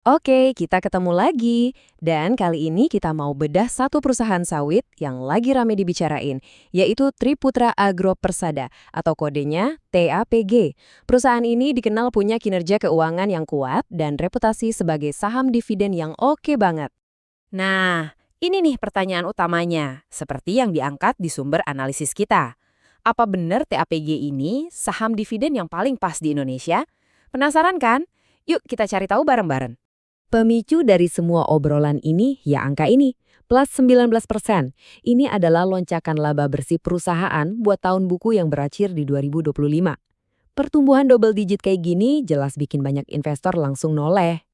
Oke, kita ketemu lagi. Dan kali ini kita mau bedah satu perusahaan sawit yang lagi rame dibicarain, yaitu Triputra Agro Persada atau kodenya TAPG. Perusahaan ini dikenal punya kinerja keuangan yang kuat dan reputasi sebagai saham dividen yang oke banget. Nah, ini nih pertanyaan utamanya, seperti yang diangkat di sumber analisis kita. Apa benar TAPG ini saham dividen yang paling pas di Indonesia? Penasaran kan? Yuk kita cari tahu bareng-bareng. Pemicu dari semua obrolan ini ya angka ini, plus 19%. Ini adalah loncakan laba bersih perusahaan buat tahun buku yang berakhir di 2025. Pertumbuhan double digit kayak gini jelas bikin banyak investor langsung noleh.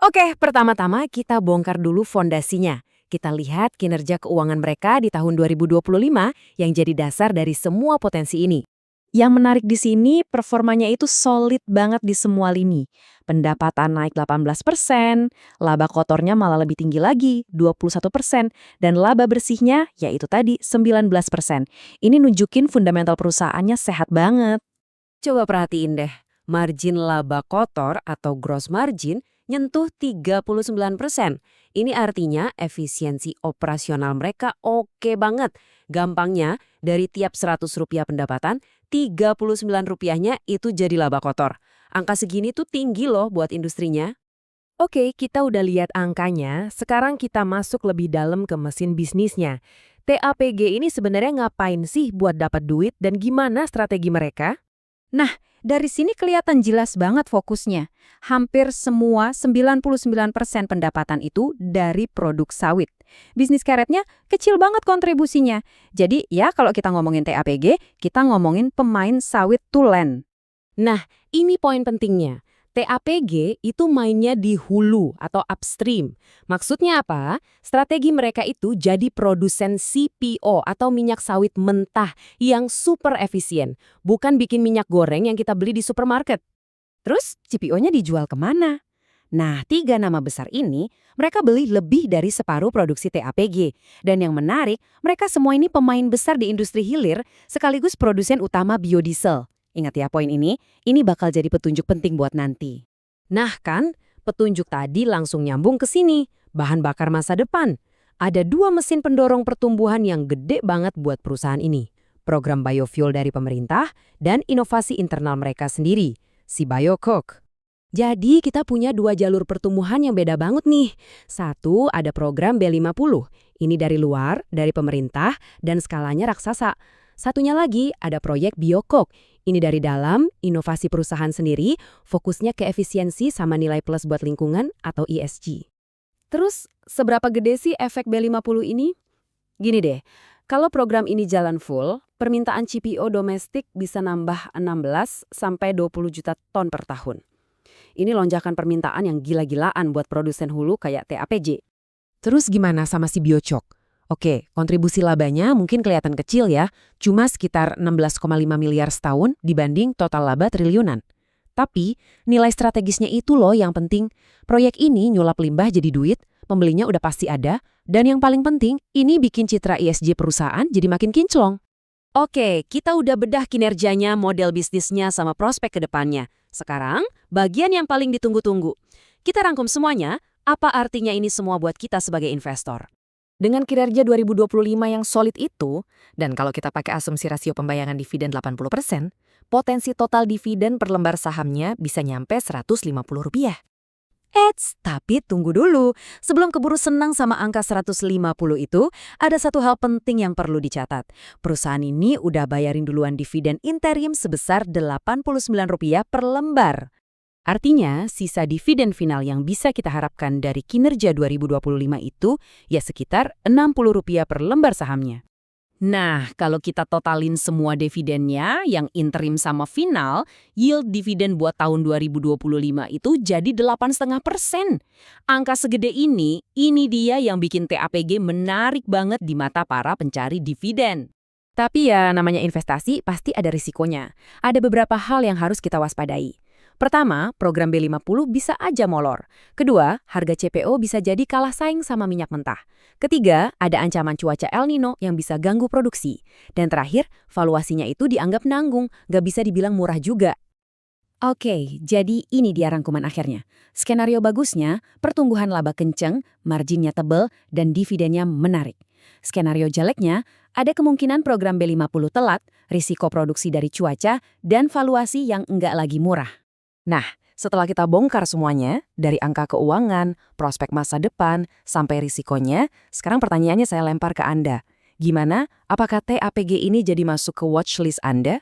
Oke, pertama-tama kita bongkar dulu fondasinya. Kita lihat kinerja keuangan mereka di tahun 2025 yang jadi dasar dari semua potensi ini. Yang menarik di sini, performanya itu solid banget di semua lini. Pendapatan naik 18%, laba kotornya malah lebih tinggi lagi, 21%, dan laba bersihnya yaitu tadi 19%. Ini nunjukin fundamental perusahaannya sehat banget. Coba perhatiin deh, margin laba kotor atau gross margin nyentuh 39%. Ini artinya efisiensi operasional mereka oke banget. Gampangnya, dari tiap Rp100 pendapatan, Rp39-nya itu jadi laba kotor. Angka segini tuh tinggi loh buat industrinya. Oke, kita udah lihat angkanya, sekarang kita masuk lebih dalam ke mesin bisnisnya. TAPG ini sebenarnya ngapain sih buat dapat duit dan gimana strategi mereka? Nah, dari sini kelihatan jelas banget fokusnya. Hampir semua 99% pendapatan itu dari produk sawit. Bisnis karetnya kecil banget kontribusinya. Jadi ya kalau kita ngomongin TAPG, kita ngomongin pemain sawit tulen. Nah, ini poin pentingnya. TAPG itu mainnya di hulu atau upstream. Maksudnya apa? Strategi mereka itu jadi produsen CPO atau minyak sawit mentah yang super efisien. Bukan bikin minyak goreng yang kita beli di supermarket. Terus CPO-nya dijual kemana? Nah, tiga nama besar ini, mereka beli lebih dari separuh produksi TAPG. Dan yang menarik, mereka semua ini pemain besar di industri hilir sekaligus produsen utama biodiesel. Ingat ya poin ini bakal jadi petunjuk penting buat nanti. Nah kan, petunjuk tadi langsung nyambung ke sini. Bahan bakar masa depan. Ada dua mesin pendorong pertumbuhan yang gede banget buat perusahaan ini. Program biofuel dari pemerintah dan inovasi internal mereka sendiri, si BioCoke. Jadi kita punya dua jalur pertumbuhan yang beda banget nih. Satu ada program B50. Ini dari luar, dari pemerintah, dan skalanya raksasa. Satunya lagi ada proyek BioCoke. Ini dari dalam, inovasi perusahaan sendiri, fokusnya ke efisiensi sama nilai plus buat lingkungan atau ESG. Terus, seberapa gede sih efek B50 ini? Gini deh, kalau program ini jalan full, permintaan CPO domestik bisa nambah 16 sampai 20 juta ton per tahun. Ini lonjakan permintaan yang gila-gilaan buat produsen hulu kayak TAPG. Terus gimana sama si Biocok? Oke, kontribusi labanya mungkin kelihatan kecil ya, cuma sekitar 16,5 miliar setahun dibanding total laba triliunan. Tapi, nilai strategisnya itu loh yang penting. Proyek ini nyulap limbah jadi duit, pembelinya udah pasti ada, dan yang paling penting, ini bikin citra ESG perusahaan jadi makin kinclong. Oke, kita udah bedah kinerjanya, model bisnisnya, sama prospek ke depannya. Sekarang, bagian yang paling ditunggu-tunggu. Kita rangkum semuanya, apa artinya ini semua buat kita sebagai investor. Dengan kinerja 2025 yang solid itu, dan kalau kita pakai asumsi rasio pembayaran dividen 80%, potensi total dividen per lembar sahamnya bisa nyampe Rp150. Tapi tunggu dulu. Sebelum keburu senang sama angka 150 itu, ada satu hal penting yang perlu dicatat. Perusahaan ini udah bayarin duluan dividen interim sebesar Rp89 per lembar. Artinya, sisa dividen final yang bisa kita harapkan dari kinerja 2025 itu ya sekitar Rp60 per lembar sahamnya. Nah, kalau kita totalin semua dividennya yang interim sama final, yield dividen buat tahun 2025 itu jadi 8,5%. Angka segede ini dia yang bikin TAPG menarik banget di mata para pencari dividen. Tapi ya namanya investasi pasti ada risikonya. Ada beberapa hal yang harus kita waspadai. Pertama, program B50 bisa aja molor. Kedua, harga CPO bisa jadi kalah saing sama minyak mentah. Ketiga, ada ancaman cuaca El Nino yang bisa ganggu produksi. Dan terakhir, valuasinya itu dianggap nanggung, gak bisa dibilang murah juga. Oke, jadi ini dia rangkuman akhirnya. Skenario bagusnya, pertumbuhan laba kenceng, marginnya tebal, dan dividennya menarik. Skenario jeleknya, ada kemungkinan program B50 telat, risiko produksi dari cuaca, dan valuasi yang enggak lagi murah. Nah, setelah kita bongkar semuanya, dari angka keuangan, prospek masa depan, sampai risikonya, sekarang pertanyaannya saya lempar ke Anda. Gimana? Apakah TAPG ini jadi masuk ke watchlist Anda?